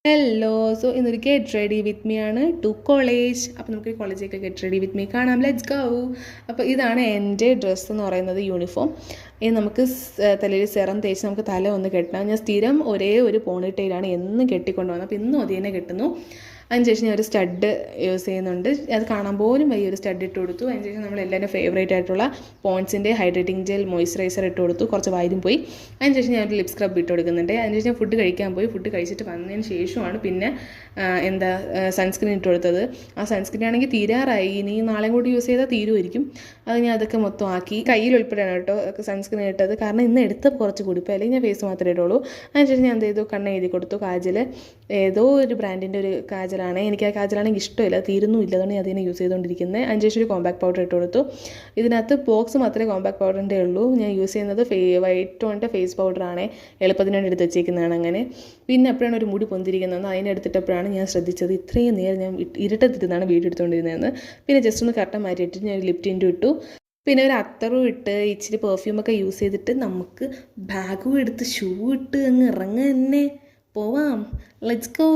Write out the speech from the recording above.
Hello. So ഇന്നൊരു get ready with me ആണ് to college. അപ്പോൾ നമുക്ക് കോളേജിലേക്ക് ഗെറ്റ് റെഡി വിത്ത് മീ കാണാം. Let's go. അപ്പോൾ ഇതാണ് എൻ്റെ ഡ്രസ്സ് എന്ന് പറയുന്നത്, യൂണിഫോം. ഇനി നമുക്ക് തലയിൽ സെറം തേച്ച് നമുക്ക് തല ഒന്ന് കെട്ടണം. ഞാൻ സ്ഥിരം ഒരേ ഒരു പോണിറ്റെയിലാണ് എന്നും കെട്ടിക്കൊണ്ട് പോകുന്നത്. അപ്പോൾ ഇന്നും അത് തന്നെ കെട്ടുന്നു. അതിനുശേഷം ഞാൻ ഒരു സ്റ്റഡ് യൂസ് ചെയ്യുന്നുണ്ട്. അത് കാണാൻ പോലും വലിയൊരു സ്റ്റഡ് ഇട്ട് കൊടുത്തു. അതിനുശേഷം നമ്മൾ എല്ലാവരും ഫേവറേറ്റ് ആയിട്ടുള്ള പോൺസിൻ്റെ ഹൈഡ്രേറ്റിംഗ് ജെൽ മോയ്സ്ചറൈസർ ഇട്ട് കൊടുത്തു. കുറച്ച് വായിലും പോയി. അതിനുശേഷം ഞാൻ ഒരു ലിപ് സ്ക്രബ് ഇട്ട് കൊടുക്കുന്നുണ്ട്. അതിനുശേഷം ഞാൻ ഫുഡ് കഴിക്കാൻ പോയി. ഫുഡ് കഴിച്ചിട്ട് വന്നതിന് ശേഷമാണ് പിന്നെ സൺസ്ക്രീൻ ഇട്ട് കൊടുത്തത്. ആ സൺസ്ക്രീൻ ആണെങ്കിൽ തീരാറായി. ഇനി നാളെ കൂടി യൂസ് ചെയ്താൽ തീരുമായിരിക്കും. അത് ഞാൻ അതൊക്കെ മൊത്തം ആക്കി. കയ്യിൽ ഉൾപ്പെടെയാണ് കേട്ടോ സൺസ്ക്രീൻ ഇട്ടത്. കാരണം ഇന്ന് എടുത്തപ്പോൾ കുറച്ച് കൂടിപ്പോൾ, അല്ലെങ്കിൽ ഞാൻ ഫേസ് മാത്രമേ ഇടുള്ളൂ. അതിനുശേഷം ഞാൻ എന്ത് ചെയ്തു, കണ്ണ് എഴുതി കൊടുത്തു. കാജൽ ഏതോ ഒരു ബ്രാൻഡിൻ്റെ ഒരു കാജലാണ്. എനിക്ക് ആ കാജലാണെങ്കിൽ ഇഷ്ടമില്ല, തീരുന്നുമില്ല. അതുകൊണ്ട് ഞാൻ അതിനെ യൂസ് ചെയ്തുകൊണ്ടിരിക്കുന്നത്. അതിനുശേഷം ഒരു കോമ്പാക്ട് പൗഡർ ഇട്ട് കൊടുത്തു. ഇതിനകത്ത് ബോക്സ് മാത്രമേ കോമ്പാക്ട് പൗഡറിൻ്റെ ഉള്ളൂ. ഞാൻ യൂസ് ചെയ്യുന്നത് വൈറ്റ് ടോണിൻ്റെ ഫേസ് പൗഡറാണ്. എളുപ്പത്തിന് വേണ്ടി എടുത്ത് വെച്ചേക്കുന്നതാണ്. അങ്ങനെ പിന്നെ എപ്പോഴാണ് ഒരു മുടി പൊന്തിരിക്കുന്നത് അതിനെടുത്തിട്ടപ്പോഴാണ് ഞാൻ ശ്രദ്ധിച്ചത് ഇത്രയും നേരം ഞാൻ ഇരുട്ടത്തിരുന്നാണ് വീഡിയോ എടുത്തുകൊണ്ടിരുന്നതെന്ന്. പിന്നെ ജസ്റ്റ് ഒന്ന് കട്ടൻ മാറ്റിയിട്ട് ഞാൻ ഒരു ലിപ് ടിൻറ്റും ഇട്ടു. പിന്നെ ഒരു അത്തറും ഇട്ട് ഇച്ചിരി പെർഫ്യൂമൊക്കെ യൂസ് ചെയ്തിട്ട് നമുക്ക് ബാഗും എടുത്ത് ഷൂ ഇട്ട് അങ്ങ് ഇറങ്ങ തന്നെ പോവാം. Let's go.